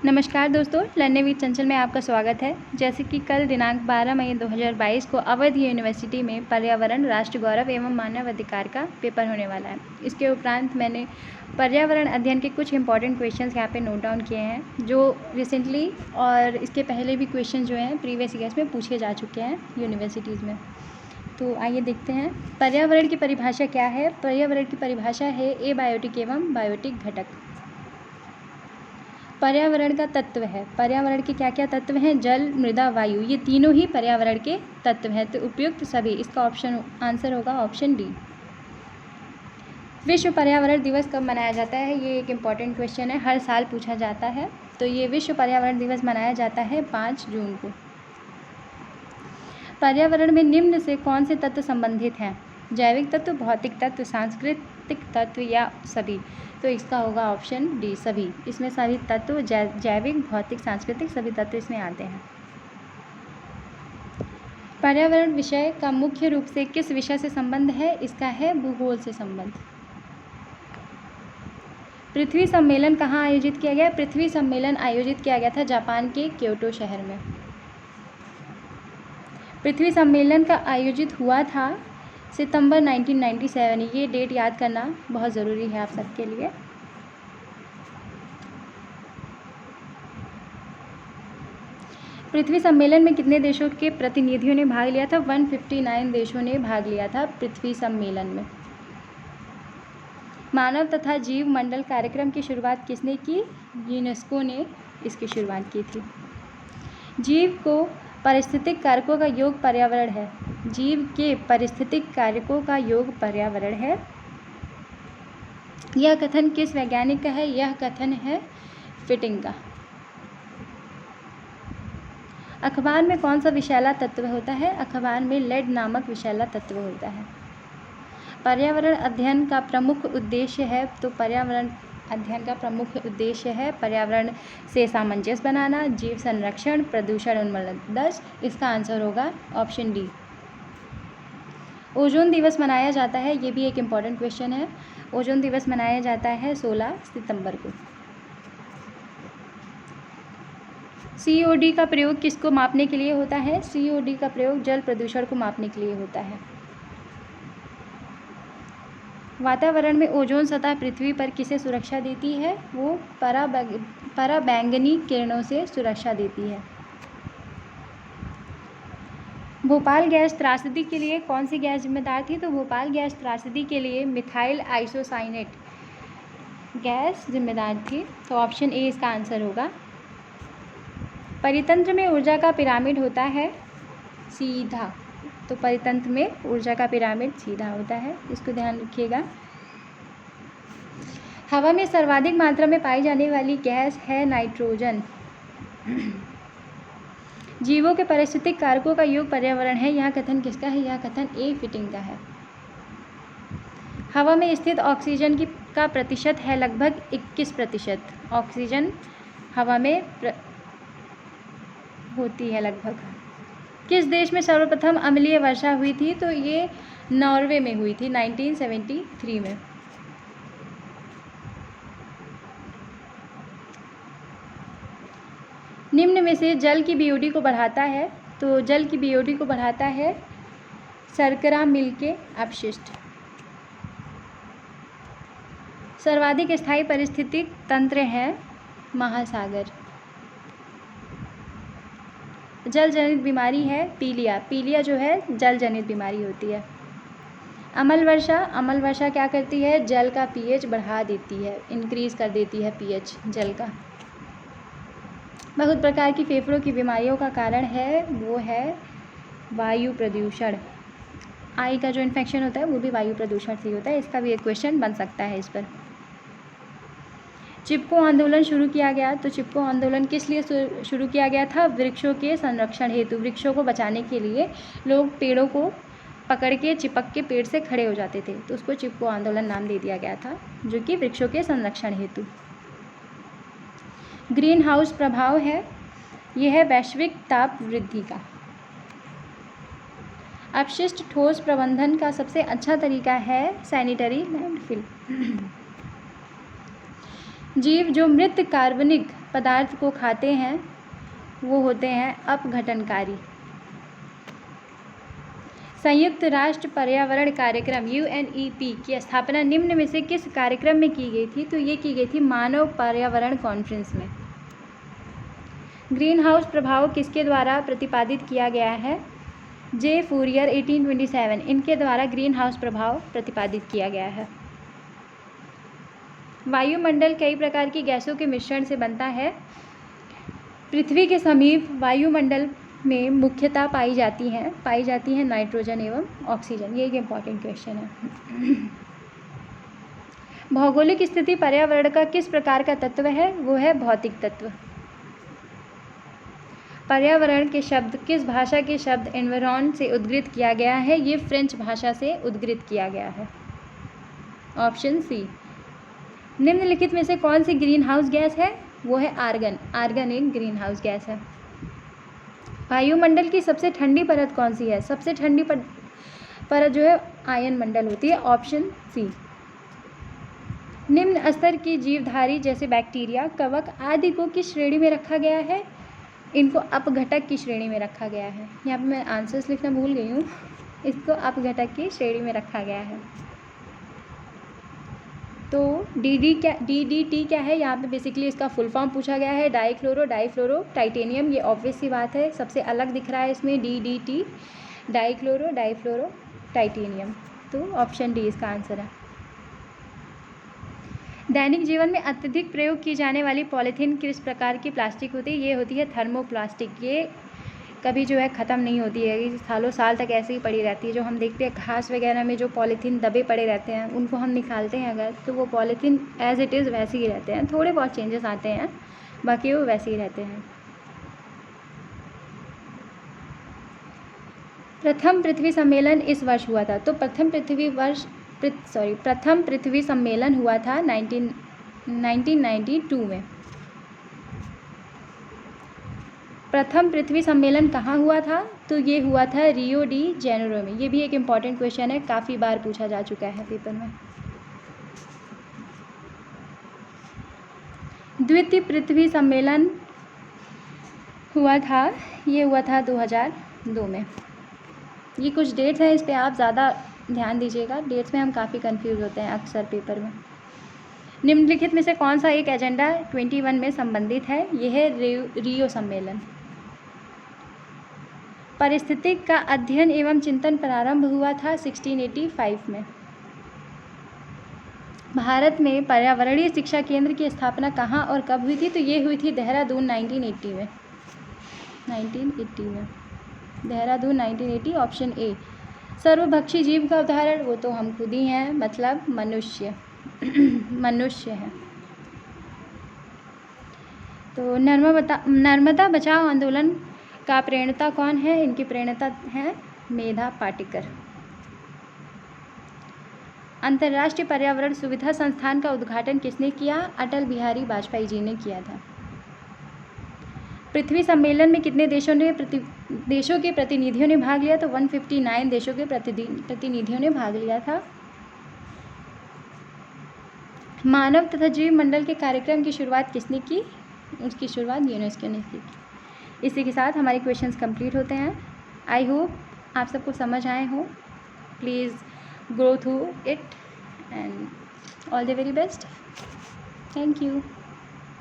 नमस्कार दोस्तों, learning with चंचल में आपका स्वागत है। जैसे कि कल दिनांक 12 मई 2022 को अवध यूनिवर्सिटी में पर्यावरण, राष्ट्र गौरव एवं मानव अधिकार का पेपर होने वाला है। इसके उपरांत मैंने पर्यावरण अध्ययन के कुछ इंपॉर्टेंट क्वेश्चंस यहाँ पे नोट डाउन किए हैं, जो रिसेंटली और इसके पहले भी क्वेश्चन जो हैं प्रीवियस ईयर्स में पूछे जा चुके हैं यूनिवर्सिटीज़ में। तो आइए देखते हैं पर्यावरण की परिभाषा क्या है। पर्यावरण की परिभाषा है एबायोटिक एवं बायोटिक घटक। पर्यावरण का तत्व है। पर्यावरण के क्या क्या तत्व हैं? जल, मृदा, वायु, ये तीनों ही पर्यावरण के तत्व हैं। तो उपयुक्त सभी, इसका आंसर होगा ऑप्शन डी। विश्व पर्यावरण दिवस कब मनाया जाता है? ये एक इम्पॉर्टेंट क्वेश्चन है, हर साल पूछा जाता है। तो ये विश्व पर्यावरण दिवस मनाया जाता है 5 जून को। पर्यावरण में निम्न से कौन से तत्व संबंधित हैं? जैविक तत्व, भौतिक तत्व, सांस्कृतिक तत्व या सभी? तो इसका होगा ऑप्शन डी, सभी। इसमें सभी तत्व जैविक, भौतिक, सांस्कृतिक सभी तत्व इसमें आते हैं। पर्यावरण विषय का मुख्य रूप से किस विषय से संबंध है? इसका है भूगोल से संबंध। पृथ्वी सम्मेलन कहाँ आयोजित किया गया? पृथ्वी सम्मेलन आयोजित किया गया था जापान के क्योटो शहर में। पृथ्वी सम्मेलन का आयोजित हुआ था सितंबर 1997। ये डेट याद करना बहुत ज़रूरी है आप सबके लिए। पृथ्वी सम्मेलन में कितने देशों के प्रतिनिधियों ने भाग लिया था? 159 देशों ने भाग लिया था पृथ्वी सम्मेलन में। मानव तथा जीव मंडल कार्यक्रम की शुरुआत किसने की? यूनेस्को ने इसकी शुरुआत की थी। जीव को पारिस्थितिक कारकों का योग पर्यावरण है। जीव के पारिस्थितिक कारकों का योग पर्यावरण है। यह कथन किस वैज्ञानिक का है? यह कथन है फिटिंग का। अखबार में कौन सा विषैला तत्व होता है? अखबार में लेड नामक विषैला तत्व होता है। पर्यावरण अध्ययन का प्रमुख उद्देश्य है, तो पर्यावरण अध्ययन का प्रमुख उद्देश्य है पर्यावरण से सामंजस्य बनाना, जीव संरक्षण, प्रदूषण उन्मूलन। इसका आंसर होगा ऑप्शन डी। ओजोन दिवस मनाया जाता है, ये भी एक इम्पॉर्टेंट क्वेश्चन है। ओजोन दिवस मनाया जाता है 16 सितंबर को। COD का प्रयोग किसको मापने के लिए होता है? COD का प्रयोग जल प्रदूषण को मापने के लिए होता है। वातावरण में ओजोन सतह पृथ्वी पर किसे सुरक्षा देती है? वो पराबैंगनी किरणों से सुरक्षा देती है। भोपाल गैस त्रासदी के लिए कौन सी गैस जिम्मेदार थी? तो भोपाल गैस त्रासदी के लिए मिथाइल आइसोसाइनेट गैस जिम्मेदार थी। तो ऑप्शन ए इसका आंसर होगा। परितंत्र में ऊर्जा का पिरामिड होता है सीधा। तो परितंत्र में ऊर्जा का पिरामिड सीधा होता है, इसको ध्यान रखिएगा। हवा में सर्वाधिक मात्रा में पाई जाने वाली गैस है नाइट्रोजन। जीवों के पारिस्थितिक कारकों का योग पर्यावरण है, यह कथन किसका है? यह कथन ए फिटिंग का है। हवा में स्थित ऑक्सीजन का प्रतिशत है लगभग 21%। ऑक्सीजन हवा में होती है लगभग। किस देश में सर्वप्रथम अम्लीय वर्षा हुई थी? तो ये नॉर्वे में हुई थी 1973 में। निम्न में से जल की BOD को बढ़ाता है? तो जल की BOD को बढ़ाता है शर्करा मिल के अपशिष्ट। सर्वाधिक स्थायी पारिस्थितिक तंत्र है महासागर। जल जनित बीमारी है पीलिया। पीलिया जो है जल जनित बीमारी होती है। अम्ल वर्षा क्या करती है? जल का pH बढ़ा देती है, इंक्रीज कर देती है pH जल का। बहुत प्रकार की फेफड़ों की बीमारियों का कारण है, वो है वायु प्रदूषण। आई का जो इन्फेक्शन होता है वो भी वायु प्रदूषण से होता है। इसका भी एक क्वेश्चन बन सकता है इस पर। चिपको आंदोलन शुरू किया गया, तो चिपको आंदोलन किस लिए शुरू किया गया था? वृक्षों के संरक्षण हेतु। वृक्षों को बचाने के लिए लोग पेड़ों को पकड़ के चिपक के पेड़ से खड़े हो जाते थे, तो उसको चिपको आंदोलन नाम दे दिया गया था, जो कि वृक्षों के संरक्षण हेतु। ग्रीन हाउस प्रभाव है, यह है वैश्विक ताप वृद्धि का। अपशिष्ट ठोस प्रबंधन का सबसे अच्छा तरीका है सैनिटरी लैंडफिल। जीव जो मृत कार्बनिक पदार्थ को खाते हैं वो होते हैं अपघटनकारी। संयुक्त राष्ट्र पर्यावरण कार्यक्रम UNEP की स्थापना निम्न में से किस कार्यक्रम में की गई थी? तो ये की गई थी मानव पर्यावरण कॉन्फ्रेंस में। ग्रीन हाउस प्रभाव किसके द्वारा प्रतिपादित किया गया है? जे फूरियर 1827 इनके द्वारा ग्रीन हाउस प्रभाव प्रतिपादित किया गया है। वायुमंडल कई प्रकार की गैसों के मिश्रण से बनता है। पृथ्वी के समीप वायुमंडल में मुख्यतः पाई जाती हैं नाइट्रोजन एवं ऑक्सीजन। ये एक इम्पॉर्टेंट क्वेश्चन है। भौगोलिक स्थिति पर्यावरण का किस प्रकार का तत्व है? वो है भौतिक तत्व। पर्यावरण के शब्द किस भाषा के शब्द एनवायरन से उद्गृत किया गया है? ये फ्रेंच भाषा से उद्गृत किया गया है। Option C. निम्नलिखित में से कौन सी ग्रीन हाउस गैस है? वो है आर्गन। आर्गन एक ग्रीन हाउस गैस है। वायुमंडल की सबसे ठंडी परत कौन सी है? सबसे ठंडी परत जो है आयन मंडल होती है। Option C. निम्न स्तर की जीवधारी जैसे बैक्टीरिया, कवक आदि को किस श्रेणी में रखा गया है? इनको अपघटक की श्रेणी में रखा गया है। यहाँ पे मैं आंसर्स लिखना भूल गई हूँ। इसको अपघटक की श्रेणी में रखा गया है। तो DDT क्या है? यहाँ पे बेसिकली इसका फुल फॉर्म पूछा गया है। डाइफ्लोरो टाइटेनियम। ये ऑब्वियस सी बात है, सबसे अलग दिख रहा है इसमें DDT, डाइफ्लोरो टाइटेनियम। तो ऑप्शन डी इसका आंसर है। दैनिक जीवन में अत्यधिक प्रयोग की जाने वाली पॉलीथीन किस प्रकार की प्लास्टिक होती है? ये होती है थर्मोप्लास्टिक। ये कभी जो है ख़त्म नहीं होती है, ये सालों साल तक ऐसे ही पड़ी रहती है। जो हम देखते हैं घास वगैरह में जो पॉलीथीन दबे पड़े रहते हैं, उनको हम निकालते हैं अगर, तो वो पॉलीथीन एज इट इज़ वैसे ही रहते हैं। थोड़े बहुत चेंजेस आते हैं, बाकी वो वैसे ही रहते हैं। प्रथम पृथ्वी सम्मेलन इस वर्ष हुआ था। तो प्रथम पृथ्वी सम्मेलन हुआ था 1992 में। प्रथम पृथ्वी सम्मेलन कहाँ हुआ था? तो ये हुआ था रियो डी जेनेरो में। ये भी एक इम्पॉर्टेंट क्वेश्चन है, काफ़ी बार पूछा जा चुका है पेपर में। द्वितीय पृथ्वी सम्मेलन हुआ था, ये हुआ था 2002 में। ये कुछ डेट्स हैं, इस पर आप ज़्यादा ध्यान दीजिएगा। डेट्स में हम काफ़ी कंफ्यूज होते हैं अक्सर पेपर में। निम्नलिखित में से कौन सा एक एजेंडा 21 में संबंधित है? ये है रियो सम्मेलन। पारिस्थितिक का अध्ययन एवं चिंतन प्रारंभ हुआ था 1685 में। भारत में पर्यावरणीय शिक्षा केंद्र की स्थापना कहाँ और कब हुई थी? तो ये हुई थी देहरादून 1980 में। देहरादून 1980। Option A. सर्वभक्षी जीव का उदाहरण? वो तो हम खुद ही हैं, मतलब मनुष्य। मनुष्य है। तो नर्मदा बचाओ आंदोलन का प्रणेता कौन है? इनकी प्रणेता हैं मेधा पाटेकर। अंतर्राष्ट्रीय पर्यावरण सुविधा संस्थान का उद्घाटन किसने किया? अटल बिहारी वाजपेयी जी ने किया था। पृथ्वी सम्मेलन में कितने देशों के प्रतिनिधियों ने भाग लिया? तो 159 देशों के प्रतिनिधियों ने भाग लिया था। मानव तथा जीव मंडल के कार्यक्रम की शुरुआत किसने की? उसकी शुरुआत यूनेस्को ने की। इसी के साथ हमारे क्वेश्चंस कंप्लीट होते हैं। आई होप आप सबको समझ आए हों। Please go through it and all the very best. Thank you.